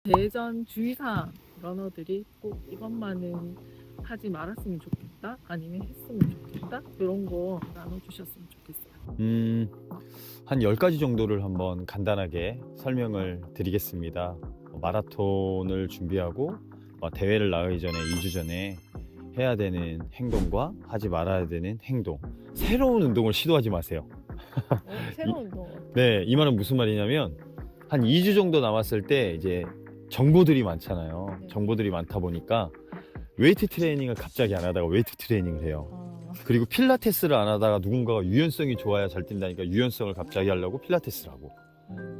대전 주의사항 러너들이 꼭 이것만은 하지 말았으면 좋겠다 아니면 했으면 좋겠다 이런 거 나눠주셨으면 좋겠어요. 한 10가지 정도를 한번 간단하게 설명을 드리겠습니다. 마라톤을 준비하고 대회를 나가기 전에 2주 전에 해야 되는 행동과 하지 말아야 되는 행동. 새로운 운동을 시도하지 마세요. 새로운 운동. 네, 이 말은 무슨 말이냐면 한 2주 정도 남았을 때 이제 정보들이 많잖아요. 네. 정보들이 많다 보니까 웨이트 트레이닝을 갑자기 안 하다가 웨이트 트레이닝을 해요. 그리고 필라테스를 안 하다가 누군가가 유연성이 좋아야 잘 뛴다니까 유연성을 갑자기 하려고 필라테스를 하고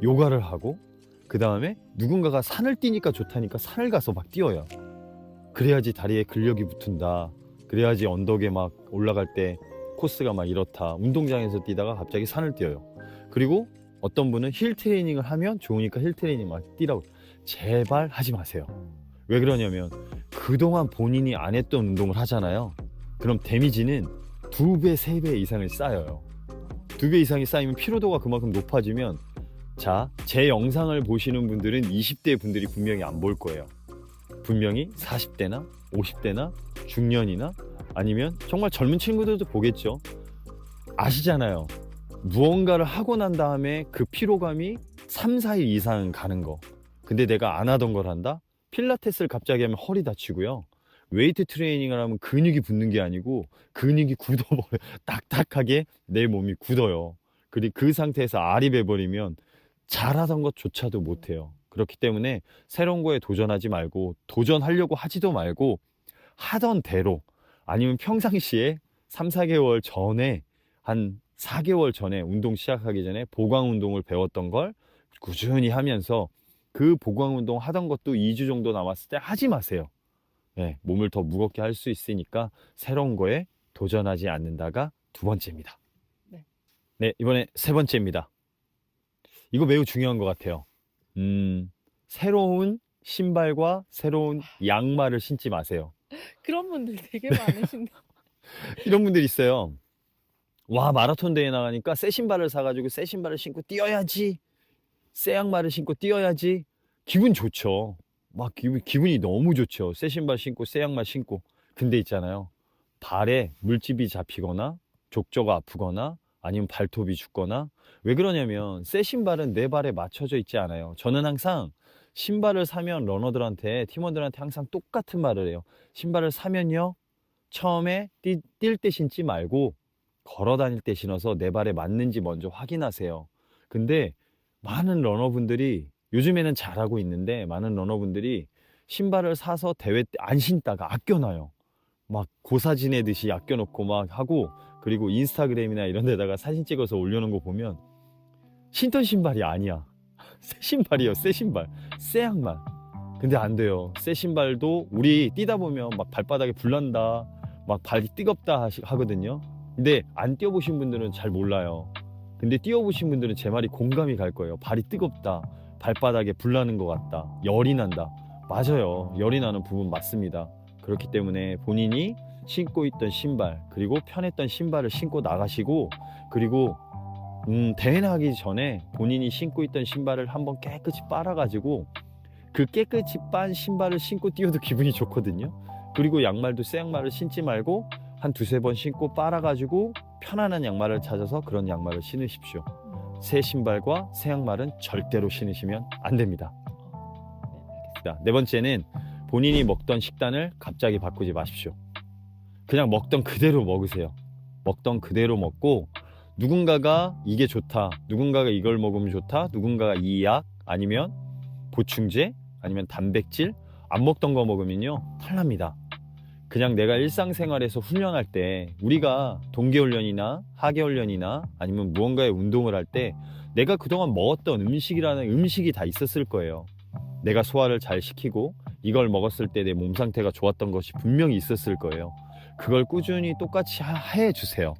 요가를 하고, 그 다음에 누군가가 산을 뛰니까 좋다니까 산을 가서 막 뛰어요. 그래야지 다리에 근력이 붙은다, 그래야지 언덕에 막 올라갈 때 코스가 막 이렇다, 운동장에서 뛰다가 갑자기 산을 뛰어요. 그리고 어떤 분은 힐 트레이닝을 하면 좋으니까 힐 트레이닝 막 뛰라고. 제발 하지 마세요. 왜 그러냐면 그동안 본인이 안 했던 운동을 하잖아요. 그럼 데미지는 2배, 3배 이상을 쌓여요. 2배 이상이 쌓이면 피로도가 그만큼 높아지면, 자, 제 영상을 보시는 분들은 20대 분들이 분명히 안 볼 거예요. 분명히 40대나 50대나 중년이나 아니면 정말 젊은 친구들도 보겠죠. 아시잖아요. 무언가를 하고 난 다음에 그 피로감이 3, 4일 이상 가는 거. 근데 내가 안 하던 걸 한다? 필라테스를 갑자기 하면 허리 다치고요. 웨이트 트레이닝을 하면 근육이 붙는 게 아니고 근육이 굳어버려요. 딱딱하게 내 몸이 굳어요. 그리고 그 상태에서 아립해버리면 잘하던 것조차도 못해요. 그렇기 때문에 새로운 거에 도전하지 말고, 도전하려고 하지도 말고 하던 대로, 아니면 평상시에 3, 4개월 전에, 한 4개월 전에 운동 시작하기 전에 보강 운동을 배웠던 걸 꾸준히 하면서, 그 보강 운동 하던 것도 2주 정도 남았을 때 하지 마세요. 네, 몸을 더 무겁게 할 수 있으니까 새로운 거에 도전하지 않는다가 2번째입니다. 네. 네, 이번에 3번째입니다. 이거 매우 중요한 것 같아요. 새로운 신발과 새로운 양말을 신지 마세요. 그런 분들 되게 많으신데. 이런 분들 있어요. 와, 마라톤 대회 나가니까 새 신발을 사가지고 새 신발을 신고 뛰어야지, 새 양말을 신고 뛰어야지. 기분 좋죠. 막 기분이 너무 좋죠. 새 신발 신고 새 양말 신고. 근데 있잖아요, 발에 물집이 잡히거나 족저가 아프거나 아니면 발톱이 죽거나. 왜 그러냐면 새 신발은 내 발에 맞춰져 있지 않아요. 저는 항상 신발을 사면 러너들한테, 팀원들한테 항상 똑같은 말을 해요. 신발을 사면요, 처음에 뛸 때 신지 말고 걸어 다닐 때 신어서 내 발에 맞는지 먼저 확인하세요. 근데 많은 러너분들이 요즘에는 잘하고 있는데, 많은 러너분들이 신발을 사서 대회 때 안 신다가 아껴놔요. 막 고사 지내듯이 아껴놓고 막 하고, 그리고 인스타그램이나 이런 데다가 사진 찍어서 올려놓은 거 보면 신던 신발이 아니야. 새 신발이에요. 새 신발, 새 양말. 근데 안 돼요. 새 신발도 우리 뛰다 보면 막 발바닥에 불난다, 막 발이 뜨겁다 하거든요. 근데 안 뛰어보신 분들은 잘 몰라요. 근데 뛰어보신 분들은 제 말이 공감이 갈 거예요. 발이 뜨겁다, 발바닥에 불나는 것 같다, 열이 난다. 맞아요. 열이 나는 부분 맞습니다. 그렇기 때문에 본인이 신고 있던 신발, 그리고 편했던 신발을 신고 나가시고, 그리고 대회 나가기 전에 본인이 신고 있던 신발을 한번 깨끗이 빨아가지고, 그 깨끗이 빤 신발을 신고 뛰어도 기분이 좋거든요. 그리고 양말도 새 양말을 신지 말고 한 2, 3번 신고 빨아가지고 편안한 양말을 찾아서 그런 양말을 신으십시오. 새 신발과 새 양말은 절대로 신으시면 안 됩니다. 네, 4번째는 본인이 먹던 식단을 갑자기 바꾸지 마십시오. 그냥 먹던 그대로 먹으세요. 먹던 그대로 먹고, 누군가가 이게 좋다, 누군가가 이걸 먹으면 좋다, 누군가가 이 약 아니면 보충제 아니면 단백질 안 먹던 거 먹으면요, 탈납니다. 그냥 내가 일상생활에서 훈련할 때, 우리가 동계훈련이나 하계훈련이나 아니면 무언가의 운동을 할 때 내가 그동안 먹었던 음식이라는 음식이 다 있었을 거예요. 내가 소화를 잘 시키고 이걸 먹었을 때 내 몸 상태가 좋았던 것이 분명히 있었을 거예요. 그걸 꾸준히 똑같이 해주세요.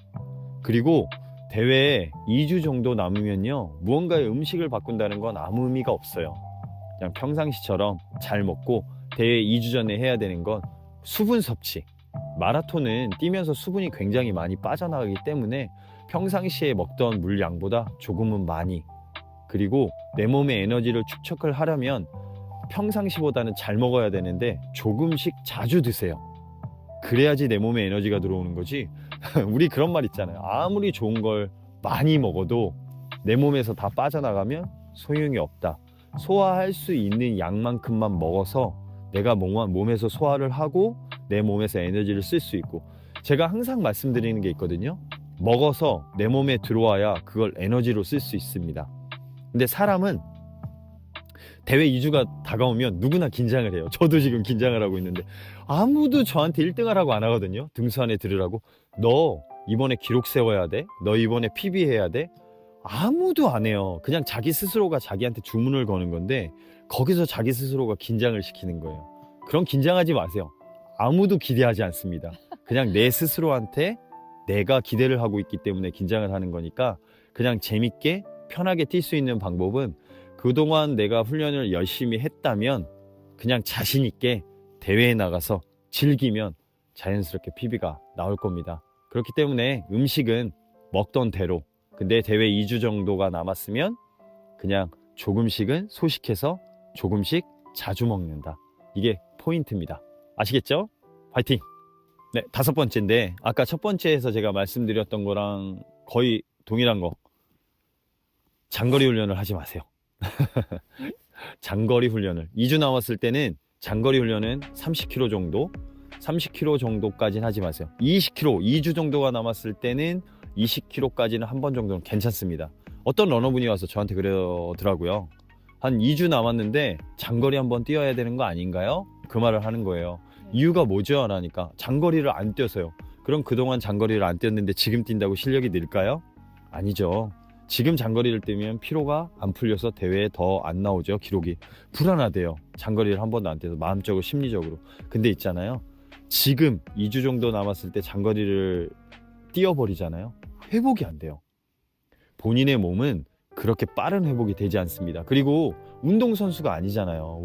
그리고 대회에 2주 정도 남으면요, 무언가의 음식을 바꾼다는 건 아무 의미가 없어요. 그냥 평상시처럼 잘 먹고, 대회 2주 전에 해야 되는 건 수분 섭취. 마라톤은 뛰면서 수분이 굉장히 많이 빠져나가기 때문에 평상시에 먹던 물량보다 조금은 많이, 그리고 내 몸의 에너지를 축적을 하려면 평상시보다는 잘 먹어야 되는데 조금씩 자주 드세요. 그래야지 내 몸에 에너지가 들어오는 거지. 우리 그런 말 있잖아요. 아무리 좋은 걸 많이 먹어도 내 몸에서 다 빠져나가면 소용이 없다. 소화할 수 있는 양만큼만 먹어서 내가 몸에서 소화를 하고 내 몸에서 에너지를 쓸 수 있고, 제가 항상 말씀드리는 게 있거든요. 먹어서 내 몸에 들어와야 그걸 에너지로 쓸 수 있습니다. 근데 사람은 대회 2주가 다가오면 누구나 긴장을 해요. 저도 지금 긴장을 하고 있는데 아무도 저한테 1등 하라고 안 하거든요. 등수 안에 들으라고. 너 이번에 기록 세워야 돼? 너 이번에 PB 해야 돼? 아무도 안 해요. 그냥 자기 스스로가 자기한테 주문을 거는 건데 거기서 자기 스스로가 긴장을 시키는 거예요. 그럼 긴장하지 마세요. 아무도 기대하지 않습니다. 그냥 내 스스로한테 내가 기대를 하고 있기 때문에 긴장을 하는 거니까 그냥 재밌게 편하게 뛸 수 있는 방법은 그동안 내가 훈련을 열심히 했다면 그냥 자신 있게 대회에 나가서 즐기면 자연스럽게 PB가 나올 겁니다. 그렇기 때문에 음식은 먹던 대로, 근데 대회 2주 정도가 남았으면 그냥 조금씩은 소식해서 조금씩 자주 먹는다. 이게 포인트입니다. 아시겠죠? 화이팅! 네, 5번째인데 아까 첫 번째에서 제가 말씀드렸던 거랑 거의 동일한 거. 장거리 훈련을 하지 마세요. 장거리 훈련을 2주 남았을 때는 장거리 훈련은 30km 정도 30km 정도까지는 하지 마세요. 20km 2주 정도가 남았을 때는 20km까지는 한 번 정도는 괜찮습니다. 어떤 러너분이 와서 저한테 그러더라고요. 한 2주 남았는데 장거리 한번 뛰어야 되는 거 아닌가요? 그 말을 하는 거예요. 이유가 뭐죠? 라니까 장거리를 안 뛰어서요. 그럼 그동안 장거리를 안 뛰었는데 지금 뛴다고 실력이 늘까요? 아니죠. 지금 장거리를 뛰면 피로가 안 풀려서 대회에 더 안 나오죠. 기록이 불안하대요. 장거리를 한 번도 안 뛰어서 마음적으로 심리적으로. 근데 있잖아요, 지금 2주 정도 남았을 때 장거리를 뛰어버리잖아요. 회복이 안 돼요. 본인의 몸은 그렇게 빠른 회복이 되지 않습니다. 그리고 운동선수가 아니잖아요.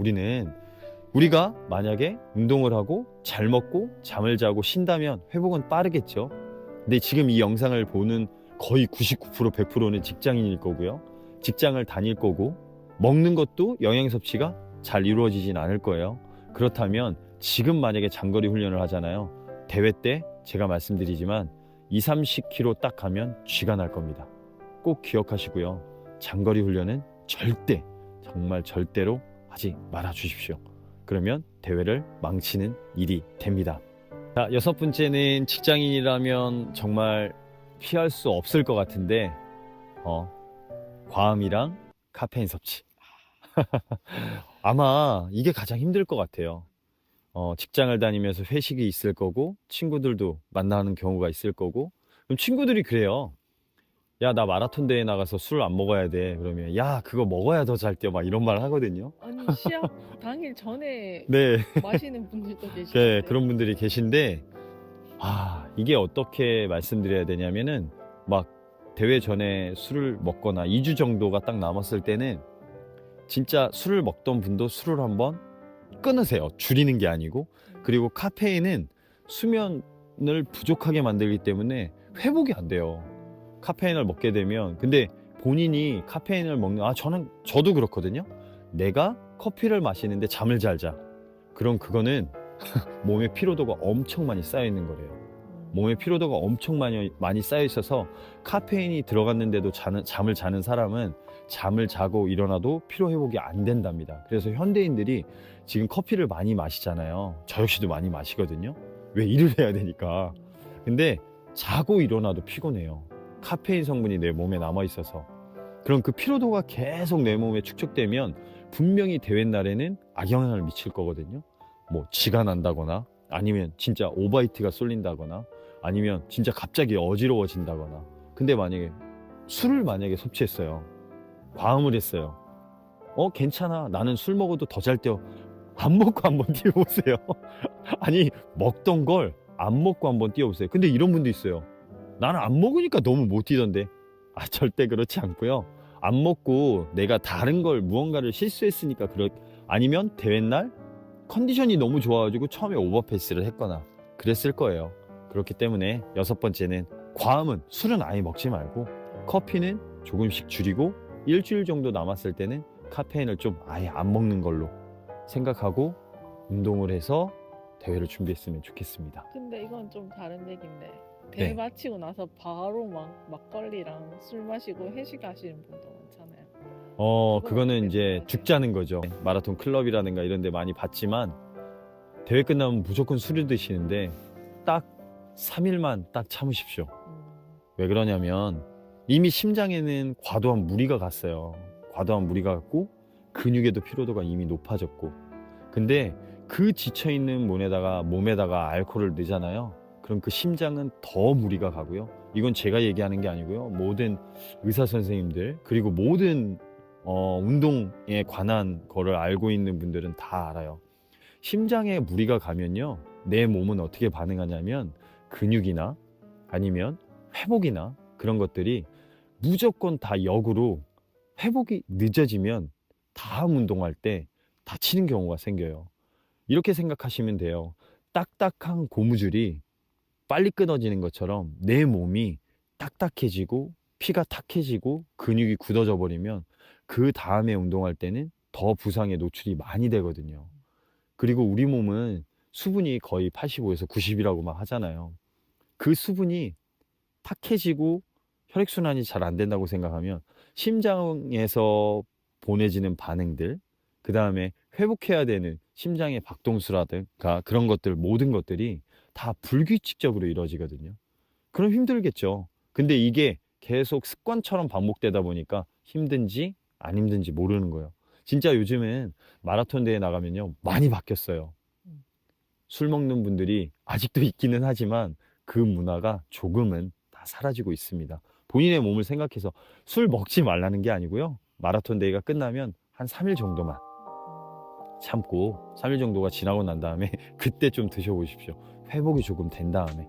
우리가 만약에 운동을 하고 잘 먹고 잠을 자고 쉰다면 회복은 빠르겠죠. 근데 지금 이 영상을 보는 거의 99% 100%는 직장인일 거고요. 직장을 다닐 거고 먹는 것도 영양 섭취가 잘 이루어지진 않을 거예요. 그렇다면 지금 만약에 장거리 훈련을 하잖아요. 대회 때 제가 말씀드리지만 20-30km 딱 가면 쥐가 날 겁니다. 꼭 기억하시고요. 장거리 훈련은 절대, 정말 절대로 하지 말아 주십시오. 그러면 대회를 망치는 일이 됩니다. 자, 6번째는 직장인이라면 정말 피할 수 없을 것 같은데 과음이랑 카페인 섭취. 아마 이게 가장 힘들 것 같아요. 직장을 다니면서 회식이 있을 거고 친구들도 만나는 경우가 있을 거고, 그럼 친구들이 그래요. 야, 나 마라톤 대회 나가서 술 안 먹어야 돼. 그러면 야, 그거 먹어야 더 잘 뛰어. 막 이런 말 하거든요. 아니 시합 당일 전에 네, 마시는 분들도 네, 계시는데. 그런 분들이 계신데 이게 어떻게 말씀드려야 되냐면은 막 대회 전에 술을 먹거나 2주 정도가 딱 남았을 때는 진짜 술을 먹던 분도 술을 한번 끊으세요. 줄이는 게 아니고. 그리고 카페인은 수면을 부족하게 만들기 때문에 회복이 안 돼요. 카페인을 먹게 되면. 근데 본인이 카페인을 저도 그렇거든요. 내가 커피를 마시는데 잠을 잘 자. 그럼 그거는 몸에 피로도가 엄청 많이 쌓여 있는 거래요. 몸에 피로도가 엄청 많이 쌓여 있어서 카페인이 들어갔는데도 잠을 자는 사람은 잠을 자고 일어나도 피로 회복이 안 된답니다. 그래서 현대인들이 지금 커피를 많이 마시잖아요. 저 역시도 많이 마시거든요. 왜 일을 해야 되니까. 근데 자고 일어나도 피곤해요. 카페인 성분이 내 몸에 남아 있어서. 그럼 그 피로도가 계속 내 몸에 축적되면 분명히 대회 날에는 악영향을 미칠 거거든요. 뭐 쥐가 난다거나 아니면 진짜 오버히트가 쏠린다거나 아니면 진짜 갑자기 어지러워진다거나. 근데 만약에 술을 섭취했어요. 과음을 했어요. 괜찮아. 나는 술 먹어도 더 잘 뛰어. 안 먹고 한번 뛰어보세요. 아니, 먹던 걸 안 먹고 한번 뛰어보세요. 근데 이런 분도 있어요. 나는 안 먹으니까 너무 못 뛰던데. 절대 그렇지 않고요. 안 먹고 내가 다른 걸 무언가를 실수했으니까 아니면 대회 날 컨디션이 너무 좋아가지고 처음에 오버페이스를 했거나 그랬을 거예요. 그렇기 때문에 6번째는 과음은, 술은 아예 먹지 말고 커피는 조금씩 줄이고 일주일 정도 남았을 때는 카페인을 좀 아예 안 먹는 걸로. 생각하고 운동을 해서 대회를 준비했으면 좋겠습니다. 근데 이건 좀 다른 얘기인데 대회 네. 마치고 나서 바로 막 막걸리랑 술 마시고 회식하시는 분도 많잖아요. 그건 그거는 어떻게 이제 생각하세요? 죽자는 거죠. 마라톤 클럽이라든가 이런 데 많이 봤지만 대회 끝나면 무조건 술을 드시는데 딱 3일만 딱 참으십시오. 왜 그러냐면 이미 심장에는 과도한 무리가 갔어요. 과도한 무리가 갔고 근육에도 피로도가 이미 높아졌고, 근데 그 지쳐있는 몸에다가 알코올을 넣잖아요. 그럼 그 심장은 더 무리가 가고요. 이건 제가 얘기하는 게 아니고요. 모든 의사 선생님들 그리고 모든 운동에 관한 거를 알고 있는 분들은 다 알아요. 심장에 무리가 가면요, 내 몸은 어떻게 반응하냐면 근육이나 아니면 회복이나 그런 것들이 무조건 다 역으로 회복이 늦어지면 다음 운동할 때 다치는 경우가 생겨요. 이렇게 생각하시면 돼요. 딱딱한 고무줄이 빨리 끊어지는 것처럼 내 몸이 딱딱해지고 피가 탁해지고 근육이 굳어져 버리면 그 다음에 운동할 때는 더 부상에 노출이 많이 되거든요. 그리고 우리 몸은 수분이 거의 85에서 90이라고 막 하잖아요. 그 수분이 탁해지고 혈액순환이 잘 안 된다고 생각하면 심장에서 보내지는 반응들, 그 다음에 회복해야 되는 심장의 박동수라든가 그런 것들, 모든 것들이 다 불규칙적으로 이루어지거든요. 그럼 힘들겠죠. 근데 이게 계속 습관처럼 반복되다 보니까 힘든지 안 힘든지 모르는 거예요. 진짜 요즘은 마라톤 대회 나가면요, 많이 바뀌었어요. 음. 술 먹는 분들이 아직도 있기는 하지만 그 문화가 조금은 다 사라지고 있습니다. 본인의 몸을 생각해서 술 먹지 말라는 게 아니고요. 마라톤 대회가 끝나면 한 3일 정도만 참고 3일 정도가 지나고 난 다음에 그때 좀 드셔보십시오. 회복이 조금 된 다음에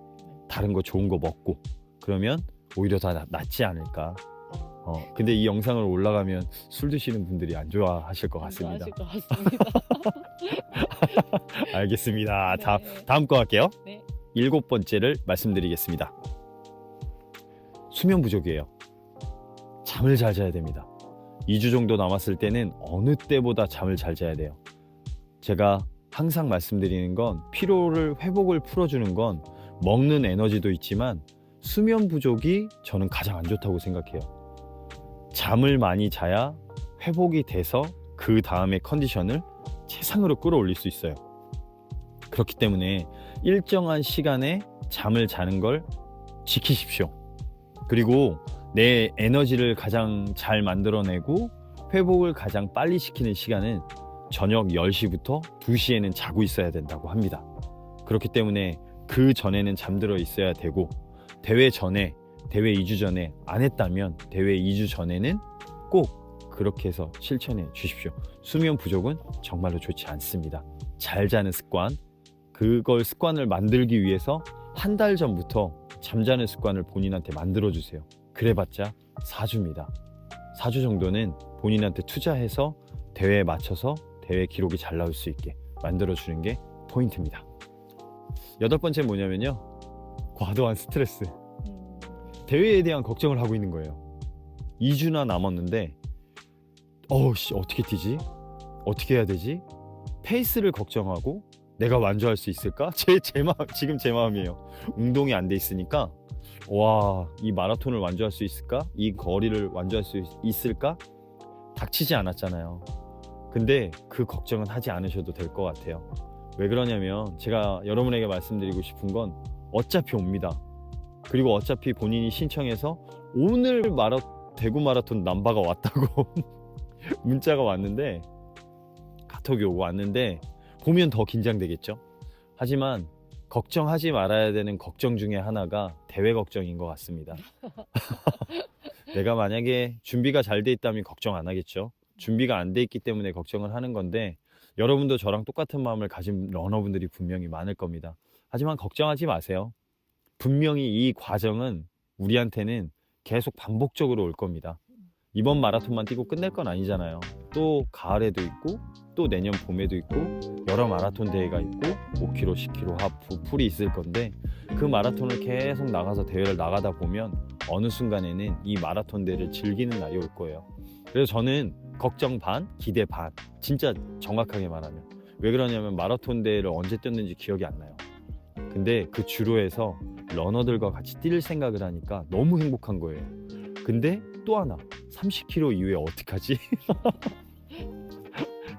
다른 거 좋은 거 먹고 그러면 오히려 더 낫지 않을까. 근데 이 영상을 올라가면 술 드시는 분들이 안 좋아하실 것 안 같습니다. 좋아하실 것 같습니다. 알겠습니다. 네. 다음 거 할게요. 네. 7번째를 말씀드리겠습니다. 수면 부족이에요. 잠을 잘 자야 됩니다. 2주 정도 남았을 때는 어느 때보다 잠을 잘 자야 돼요. 제가 항상 말씀드리는 건 피로를 회복을 풀어주는 건 먹는 에너지도 있지만 수면 부족이 저는 가장 안 좋다고 생각해요. 잠을 많이 자야 회복이 돼서 그 다음에 컨디션을 최상으로 끌어올릴 수 있어요. 그렇기 때문에 일정한 시간에 잠을 자는 걸 지키십시오. 그리고 내 에너지를 가장 잘 만들어내고 회복을 가장 빨리 시키는 시간은 저녁 10시부터 2시에는 자고 있어야 된다고 합니다. 그렇기 때문에 그 전에는 잠들어 있어야 되고, 대회 2주 전에 안 했다면 대회 2주 전에는 꼭 그렇게 해서 실천해 주십시오. 수면 부족은 정말로 좋지 않습니다. 잘 자는 습관, 그걸 습관을 만들기 위해서 한 달 전부터 잠자는 습관을 본인한테 만들어 주세요. 그래봤자 4주입니다. 4주 정도는 본인한테 투자해서 대회에 맞춰서 대회 기록이 잘 나올 수 있게 만들어 주는 게 포인트입니다. 8번째 뭐냐면요, 과도한 스트레스. 대회에 대한 걱정을 하고 있는 거예요. 2주나 남았는데 어떻게 뛰지? 어떻게 해야 되지? 페이스를 걱정하고 내가 완주할 수 있을까? 지금 제 마음이에요. 운동이 안 돼 있으니까 이 마라톤을 완주할 수 있을까? 이 거리를 완주할 수 있을까? 닥치지 않았잖아요. 근데 그 걱정은 하지 않으셔도 될 것 같아요. 왜 그러냐면 제가 여러분에게 말씀드리고 싶은 건 어차피 옵니다. 그리고 어차피 본인이 신청해서 오늘 대구 마라톤 남바가 왔다고 문자가 왔는데, 카톡이 오고 왔는데 보면 더 긴장되겠죠. 하지만 걱정하지 말아야 되는 걱정 중에 하나가 대회 걱정인 것 같습니다. 내가 만약에 준비가 잘 돼 있다면 걱정 안 하겠죠. 준비가 안 돼 있기 때문에 걱정을 하는 건데, 여러분도 저랑 똑같은 마음을 가진 러너분들이 분명히 많을 겁니다. 하지만 걱정하지 마세요. 분명히 이 과정은 우리한테는 계속 반복적으로 올 겁니다. 이번 마라톤만 뛰고 끝낼 건 아니잖아요. 또 가을에도 있고 또 내년 봄에도 있고 여러 마라톤 대회가 있고 5km, 10km, 하프, 풀이 있을 건데, 그 마라톤을 계속 나가서 대회를 나가다 보면 어느 순간에는 이 마라톤 대회를 즐기는 날이 올 거예요. 그래서 저는 걱정 반, 기대 반. 진짜 정확하게 말하면. 왜 그러냐면 마라톤 대회를 언제 뛰었는지 기억이 안 나요. 근데 그 주로에서 러너들과 같이 뛸 생각을 하니까 너무 행복한 거예요. 근데 또 하나, 30km 이후에 어떡하지?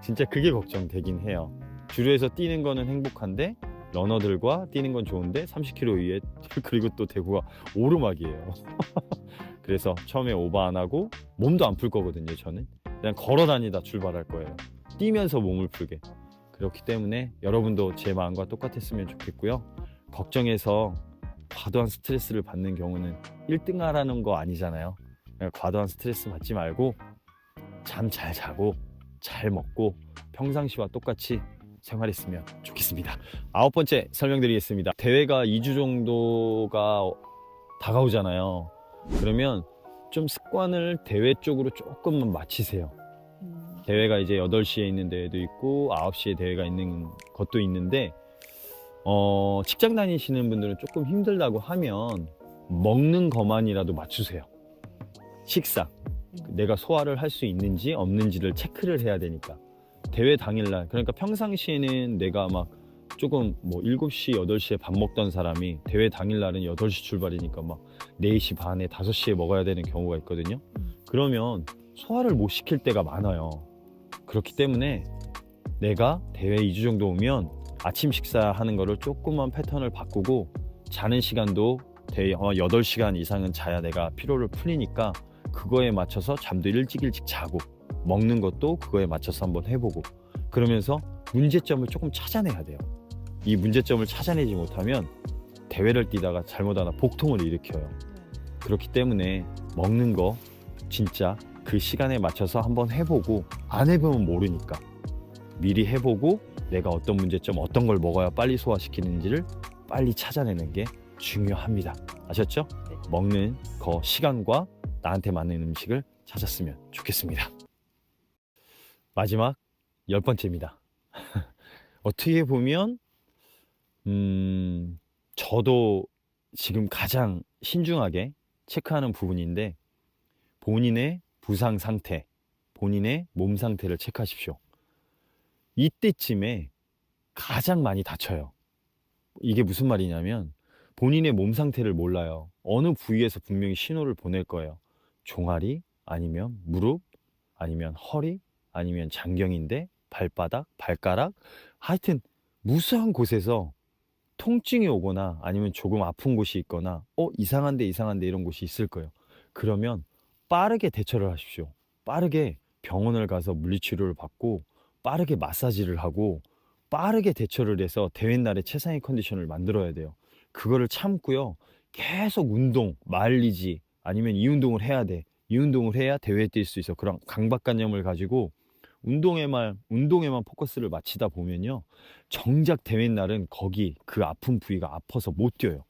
진짜 그게 걱정되긴 해요. 주로에서 뛰는 거는 행복한데 러너들과 뛰는 건 좋은데 30km 이후에 그리고 또 대구가 오르막이에요. 그래서 처음에 오버 안 하고 몸도 안 풀 거거든요. 저는 그냥 걸어 다니다 출발할 거예요. 뛰면서 몸을 풀게. 그렇기 때문에 여러분도 제 마음과 똑같았으면 좋겠고요. 걱정해서 과도한 스트레스를 받는 경우는 1등 하라는 거 아니잖아요. 과도한 스트레스 받지 말고 잠 잘 자고 잘 먹고 평상시와 똑같이 생활했으면 좋겠습니다. 9번째 설명드리겠습니다. 대회가 2주 정도가 다가오잖아요. 그러면 좀 습관을 대회 쪽으로 조금만 맞추세요. 대회가 이제 8시에 있는 대회도 있고 9시에 대회가 있는 것도 있는데 직장 다니시는 분들은 조금 힘들다고 하면 먹는 것만이라도 맞추세요. 식사 내가 소화를 할 수 있는지 없는지를 체크를 해야 되니까 대회 당일날 그러니까 평상시에는 내가 막 조금 뭐 7시 8시에 밥 먹던 사람이 대회 당일날은 8시 출발이니까 막 4시 반에 5시에 먹어야 되는 경우가 있거든요. 그러면 소화를 못 시킬 때가 많아요. 그렇기 때문에 내가 대회 2주 정도 오면 아침 식사하는 거를 조금만 패턴을 바꾸고 자는 시간도 8시간 이상은 자야 내가 피로를 풀리니까 그거에 맞춰서 잠도 일찍 자고 먹는 것도 그거에 맞춰서 한번 해보고 그러면서 문제점을 조금 찾아내야 돼요. 이 문제점을 찾아내지 못하면 대회를 뛰다가 잘못 하나 복통을 일으켜요. 그렇기 때문에 먹는 거 진짜 그 시간에 맞춰서 한번 해보고 안 해보면 모르니까 미리 해보고 내가 어떤 문제점 어떤 걸 먹어야 빨리 소화시키는지를 빨리 찾아내는 게 중요합니다. 아셨죠? 네. 먹는 거 시간과 나한테 맞는 음식을 찾았으면 좋겠습니다. 마지막 10번째입니다. 어떻게 보면 저도 지금 가장 신중하게 체크하는 부분인데 본인의 부상 상태, 본인의 몸 상태를 체크하십시오. 이때쯤에 가장 많이 다쳐요. 이게 무슨 말이냐면 본인의 몸 상태를 몰라요. 어느 부위에서 분명히 신호를 보낼 거예요. 종아리, 아니면 무릎, 아니면 허리, 아니면 장경인대, 발바닥, 발가락 하여튼 무수한 곳에서 통증이 오거나 아니면 조금 아픈 곳이 있거나 이상한데 이런 곳이 있을 거예요. 그러면 빠르게 대처를 하십시오. 빠르게 병원을 가서 물리치료를 받고 빠르게 마사지를 하고 빠르게 대처를 해서 대회 날의 최상의 컨디션을 만들어야 돼요. 그거를 참고요. 계속 운동, 말리지 아니면 이 운동을 해야 돼. 이 운동을 해야 대회에 뛸 수 있어. 그런 강박관념을 가지고 운동에만 포커스를 맞추다 보면요. 정작 대회 날은 거기 그 아픈 부위가 아파서 못 뛰어요.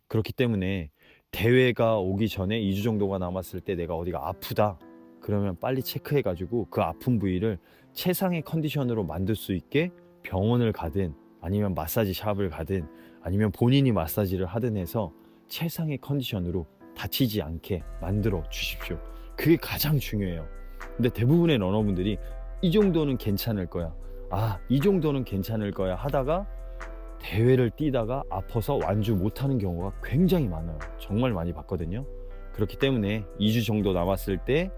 그렇기 때문에 대회가 오기 전에 2주 정도가 남았을 때 내가 어디가 아프다. 그러면 빨리 체크해 가지고 그 아픈 부위를 최상의 컨디션으로 만들 수 있게 병원을 가든 아니면 마사지 샵을 가든 아니면 본인이 마사지를 하든 해서 최상의 컨디션으로 다치지 않게 만들어 주십시오. 그게 가장 중요해요. 근데 대부분의 러너분들이 이 정도는 괜찮을 거야. 이 정도는 괜찮을 거야 하다가 대회를 뛰다가 아파서 완주 못하는 경우가 굉장히 많아요. 정말 많이 봤거든요. 그렇기 때문에 2주 정도 남았을 때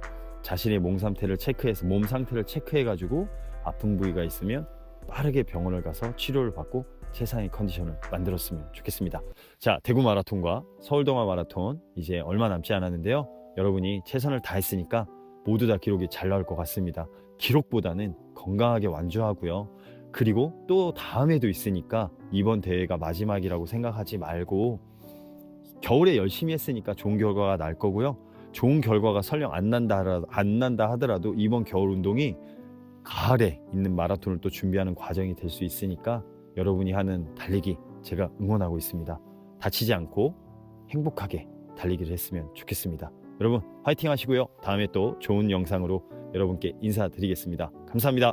자신의 몸 상태를 체크해가지고 아픈 부위가 있으면 빠르게 병원을 가서 치료를 받고 최상의 컨디션을 만들었으면 좋겠습니다. 자, 대구 마라톤과 서울 동아 마라톤 이제 얼마 남지 않았는데요. 여러분이 최선을 다했으니까 모두 다 기록이 잘 나올 것 같습니다. 기록보다는 건강하게 완주하고요. 그리고 또 다음에도 있으니까 이번 대회가 마지막이라고 생각하지 말고 겨울에 열심히 했으니까 좋은 결과가 날 거고요. 좋은 결과가 설령 안 난다 하더라도 이번 겨울 운동이 가을에 있는 마라톤을 또 준비하는 과정이 될 수 있으니까 여러분이 하는 달리기 제가 응원하고 있습니다. 다치지 않고 행복하게 달리기를 했으면 좋겠습니다. 여러분 화이팅 하시고요. 다음에 또 좋은 영상으로 여러분께 인사드리겠습니다. 감사합니다.